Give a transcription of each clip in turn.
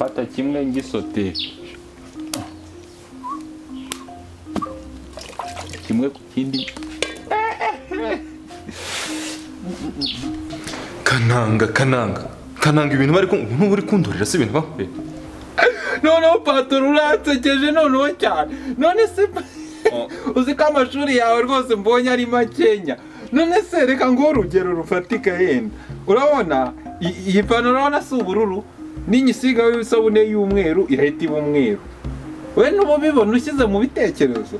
fata kimwe ngisote kimwe ku kindi. Kananga ibintu bari ntuburi kundorera se ibintu bakwe. Noneho patoro uransekeje noneho cyane. None se uzi ko amashuri yawe rwose mbonye ari makenya. None se reka ngo urugero rufatika yenda. Urabona iyi pantaro urabona si ubururu n'inyisiga y'isabune y'umweru irahita iba umweru. We nubo bibona ushyize mu bitekerezo.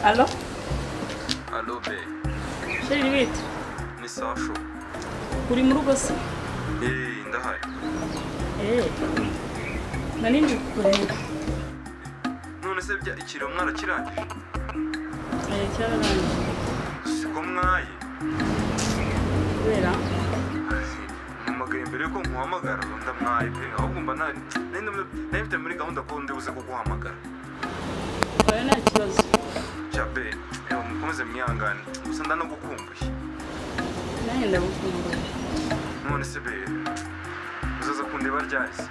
Allo? Allo be. Sheri bite? Ni Sasho. Uri mu rugo se? Ndahari. Nani ndi kureba. None se bya ikiro mwara kirangije? Cyararangije. Siko mwaye. Kubera? Mpamagaye mbere yuko nkuhamagara ndamwaye pe ahubwo mba nari muri gahunda ko ndibuze kuguhamagara. Oya nta kibazo. Jabe, mukomeze mwihangane gusa ndanagukumbuye. Nanjye ndagukumbuye. None se be uzaza kundeba ryahise?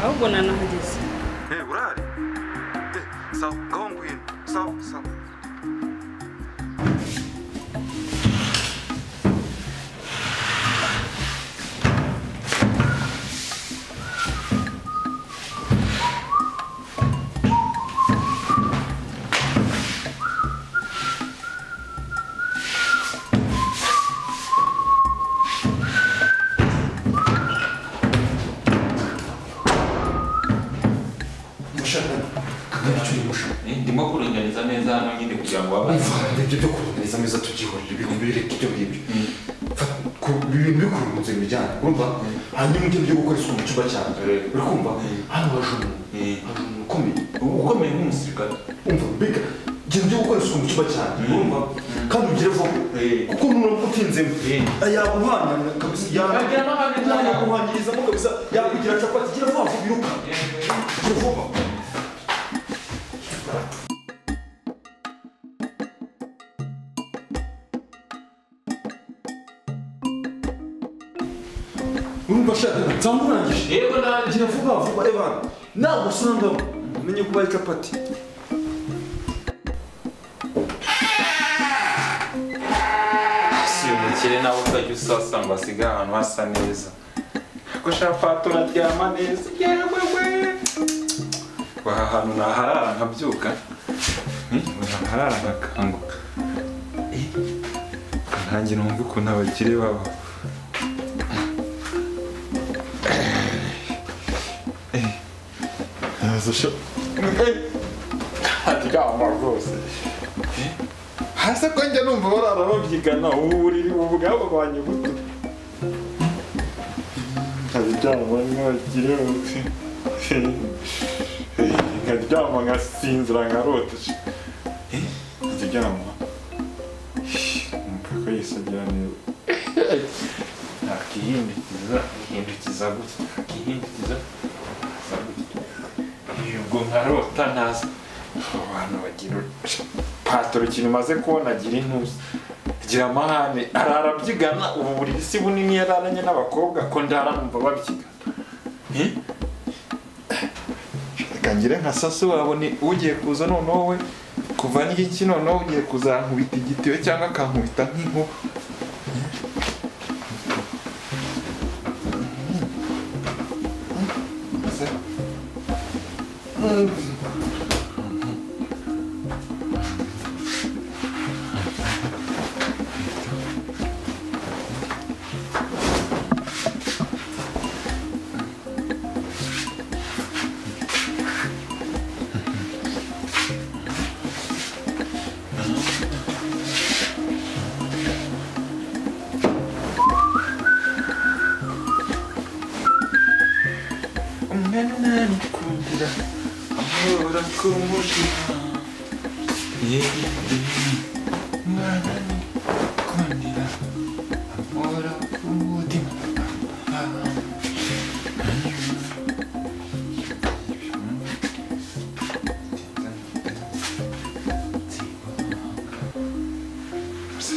Ahubwo nanahageze. Urahari? Sawa ngaho ngwino. Sawa. Ndimo kuringaniza neza hano nyine kugira ngo wabaye. Ibyo byo kuringaniza neza tugihorera ibihumbi bireke ibyo ngibyo. Ku bintu bikurunze bijyana. Urumva? Hanyuma ibyo byo gukora isuku mu cyumba cyanjye. Urakumva? Hano hajuru. Ukomeye nk'umusirikare. Umva mbega ibyo byo gukora isuku mu cyumba cyanjye. Urumva? Kandi ugire vuba. Kuko n'umuntu utinzemo. Yaguhanya kabisa. Yaguhangirizamo kabisa. Yakugira capati. Gira vuba biruka. Gira vuba. Urumva shaka ntamurangije. Yego Gira vuba Evan. Nawe usanga umenye kuba capati. Si umukire nawe ukajya usasanga asiga ahantu hasa neza. Ko shapato uraryama neza. Yewe. Waha hantu naharara nkabyuka. Naharara nkakanguka. Nanjye numva ukuntu abakire baba. Haryama rwose. Hasi ko njya numva barara babyigana uburiri ubwabo bwanye buto. Haryama nk'abakire bose. Nkaryama nkasinzira nkarota. Haryama. Mpaka yisagira neza. Akihindukiza gutya. Akihindukiza. Ubwo nkarota ntazi. Abantu bagira patoro ikintu maze kubona agira intuzi. Agira amahane. Arara byigana ubu buriri si bunini yararanye n'abakobwa ko ndara numva babyigana. Reka ngire nka saso wabone ugiye kuza noneho we kuva n'iki noneho ugiye kuzankubita igitiyo cyangwa akankubita nk'inkuba. Nani kundira amora kumushima nani kundira amora kumutima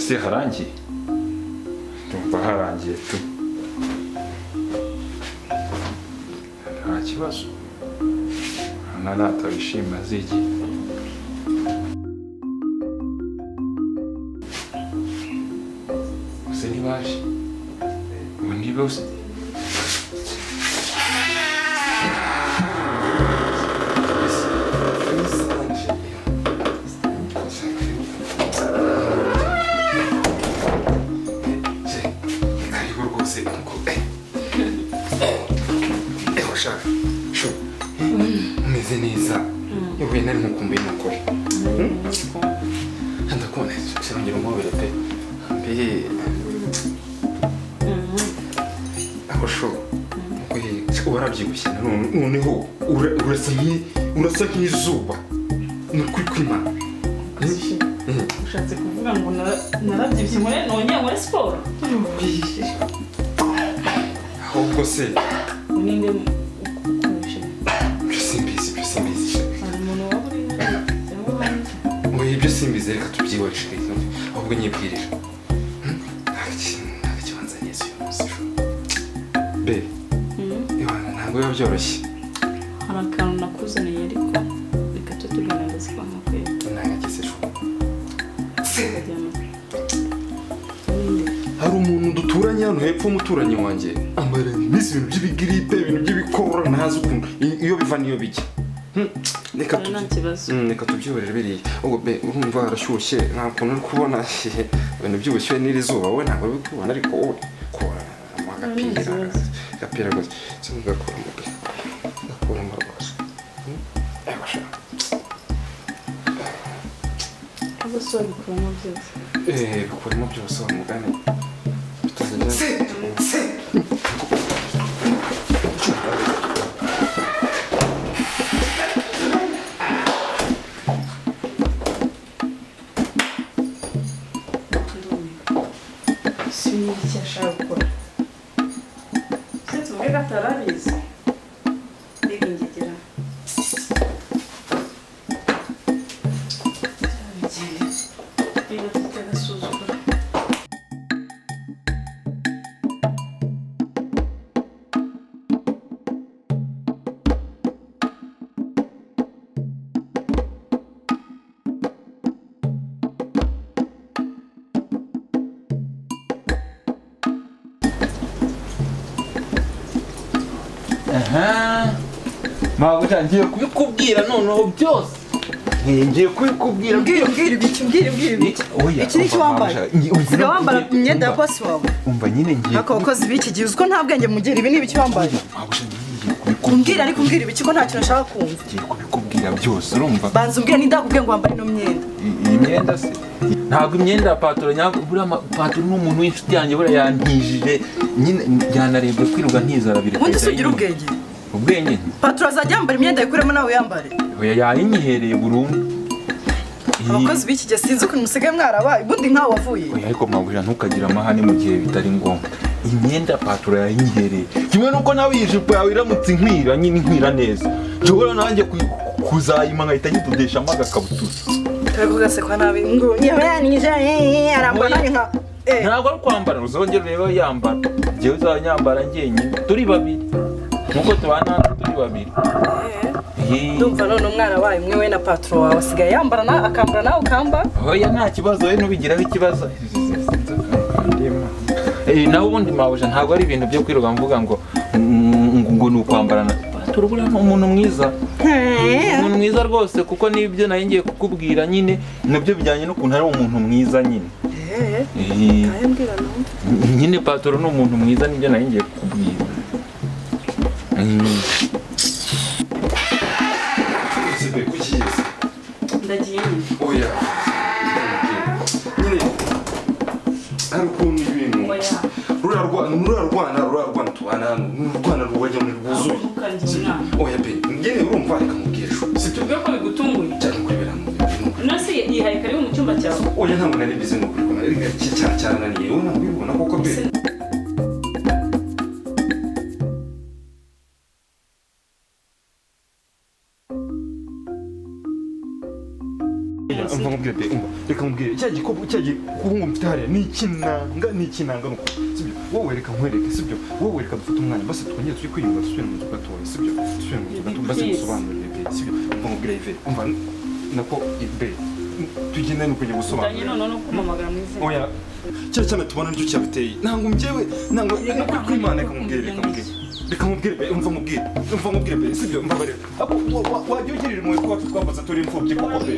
ese harangiye ndumva harangiye tu nta kibazo natabishima zigi use ntibaje ubu ntibose umeze neza yewe nari nkukumbuye nukuri ndakubona sinongera umubere pe mbe ako sho warabyibushye noneho urasa nk'izuba ni ukuri kw'Imana ushatse kuvuga ngo narabyibushye nongeye muri siporo ahubwo se ninde ibyo simbizi reka tubyihoreshe ahubwo nyibwirira nta kibanza neza uyu munsi be ntabwo biba byoroshye hari akantu nakuzaniye ariko reka tutugaragaza kwa makwera ntagakese hari umuntu duturanye hano hepfo umuturanyi wanjye ambara iminsi ibintu by'ibigiripe ibintu by'ibikorora ntazi ukuntu iyo biva niyo bijya reka tubyihorere biriya ubwo be urumva harashyushye nta kuntu uri kubona ibintu by'ubushyuhe n'iri zuba wowe ntabwo uri kubona ariko wowe kuramo agapira gusa singakuramo pe gakuramo rwose ubwo bikuramo byose bikuramo byose wa mugani bitazajya icyo ashaka gukora se tuvuge ko atarabizi mbega ingegera biga dufite agasuzuguro mabuja ngiye kubikubwira noneho byose ngiye kubikubwira mbwira ibiki iki ni cyo wambaye usiga wambara imyenda ya bosi wawe umva nyine ngiye abakozi b'iki gihe uziko nta bwenge mugira ibi ni ibiki wambaye umbwira ariko umbwira ibiki ko nta kintu nashaka kumva ngiye kubikubwira byose urumva banza umbwira nindakubwiye ngo wambare ino myenda iyi myenda se ntabwo imyenda ya patoro buriya patoro ni umuntu w'inshuti yanjye buriya yantijije nyine yanarebye kwirirwa ntizarabire ubundi se ugira ubwenge patoro azajya yambara imyenda yikuremo nawe yambare yayinyihereye burundu abakozi b'iki gihe sinzi ukuntu musigaye mwarabaye ubundi nkawe wavuye ariko mabuja ntukagire amahane mu gihe bitari ngombwa iyi myenda patoro yayinyihereye kimwe nuko nawe iyi jipo yawe iramutse inkwira nyine inkwira neza nshobora nanjye kuzayima nkahita nyidodeshamo agakabutura turi kugasekwa nabi ngo yabanije arambona nka ntabwo ari kwambara uzongera urebe yambara njyewe uzanyambara njyenyine turi babiri nkuko tubana turi babiri ndumva none umwana wawe umwe we na patoro wawe asigaye yambara akambara nawe ukambara oya nta kibazo we ntubigiraho ikibazo nawe ubundi mabuja ntabwo ari ibintu byo kwirirwa mvuga ngo ni ukwambarana patoro buriya ni umuntu mwiza umuntu mwiza rwose kuko n'ibyo nayo ngiye kukubwira nyine nabyo bijyanye n'ukuntu ari umuntu mwiza nyine nyine patoro ni umuntu mwiza nibyo nayo ngiye kukubwira ndagiye oya nyine hari ukuntu ibintu rurarwana tubana n'urwana rubajya muri rwuzuye oya pe njyewe urumva reka mubwire sibyo tuvuge ko bigutunguye cyane kuri biramubwira nasi yihaye karibu mu cyumba cyawe oya ntabwo nari bize no kubibona ariko cyane naniye wowe ntabwo ubibona koko pe umva nkubwire be umva reka nkubwire cya gikopo cya gikuhungu mfite hariya ni ikinanga nuko sibyo wowe reka nkwereke sibyo wowe reka dufate umwanya basi twongere turi kwiyunga dusubire mu nzu gatoya sibyo dusubire mu nzu gatoya basi musobanurire be sibyo umva nkubwire ive umva nako ibe tugenda no kujya gusobanura no kumamagara mu izina oya cyane cyane tubona nicyo cyabiteye ntango njyewe ntango kwimana reka nkubwire umva nkubwire be sibyo mbabarira wajya ugirira impuhwe ko wacu twakoze turi imfubyi koko be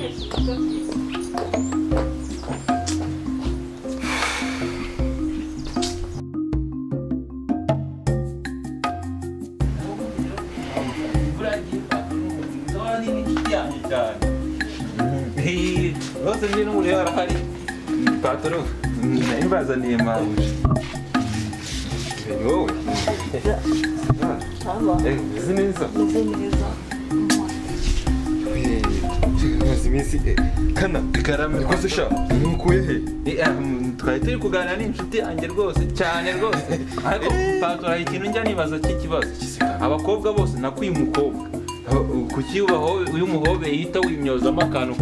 rwose njye n'umuriro arahari patoro imbazaniye mawuje ni wowe meze neza maze iminsi kana karame rwose sha nkukuye he twari turi kuganira n'inshuti yanjye rwose cyane rwose ariko patoro hari ikintu njya nibaza cy'ikibazo abakobwa bose nakuye umukobwa kuki uyu muhobe yita wimyozamo akantu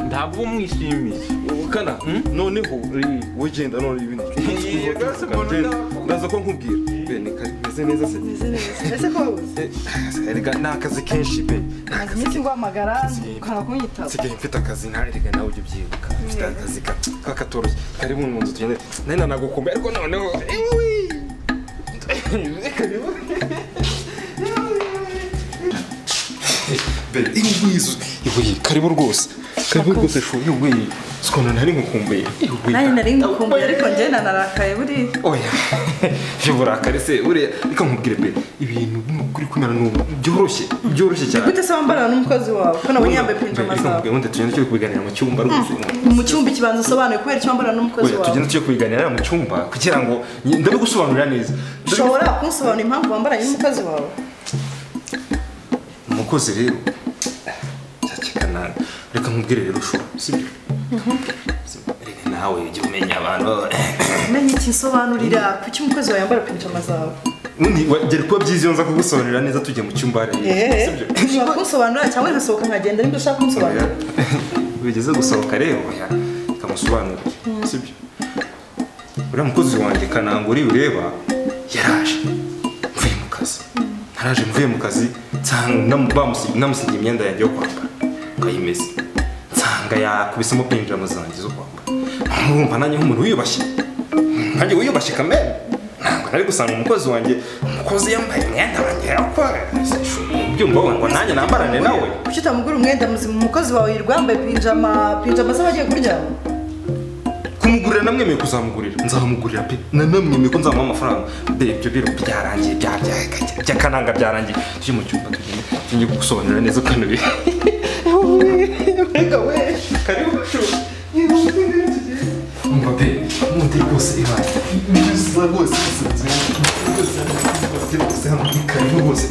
ntabwo umwishimiye kana noneho wegenda none ibintu ndaza ko nkubwira bene meze neza se ese ko wabuze erega ni akazi kenshi be ntazi iminsi nguhamagara ukanga kunyitaba sigaye mfite akazi erega nawe ujya ubyibuka mfite akazi kakatoroshye kari mu nzu tugende nari nanagukumbuye ariko noneho karibu be karibu rwose shu yuwe sikona nari ngukumbuye nanjye nari ngukumbuye ariko njye nanarakaye buri oya je burakare se uriya reka nkubwire be ibintu kuri kumera n'ubu byoroshye cyane gute se wambarana n'umukozi wawe ko nabonye yambaye pinjama zawe ubundi tugenda turi kubiganira mu cyumba rwose mu cyumba ikibanza usobanuye kubera icyo wambarana n'umukozi wawe tugenda turi kubiganira mu cyumba kugira ngo ndabigusobanurira neza ushobora kunsobanurira impamvu wambaranye n'umukozi wawe umukozi rero cyakikana reka nkubwire rero shu sibyo nawe ujye umenya abantu menye iki nsobanurira kuki umukozi wawe yambara pinjama zawe wagera kuba byiza iyo nza kugusobanurira neza tujya mu cyumba hariya sibyo ushobora kunsobanurira cyangwa nkasohoka nkagenda nimba ushaka kunsobanurira bigeze gusohoka rero kamusobanurira sibyo uriya mukozi wanjye kanango uri ureba yaraje mvuye mu kazi namusigiye imyenda yanjye yo kwambara ukayimeze nsanga yakubisemo pinjama zanjye zo kwambara urumva nanjye nk'umuntu wiyubashye kamere ntabwo nari gusanga umukozi wanjye yambaye imyenda wanjye yakwara byumva ngo nanjye nambarane nawe kuki utamugura umwenda muzima umukozi wawe yirirwa yambaye pinjama z'aba agiye kuryama kumugurira namwemeye kuzamugurira nzamugurira pe namwemeye ko nzamuha amafaranga ibyo biro byarangiye by'akananga byarangiye tujye mu cyumba tujye gusobanurira neza kano bihe reka we karibu umva pe umuti rwose ibaye neza rwose rwose hano karibu rwose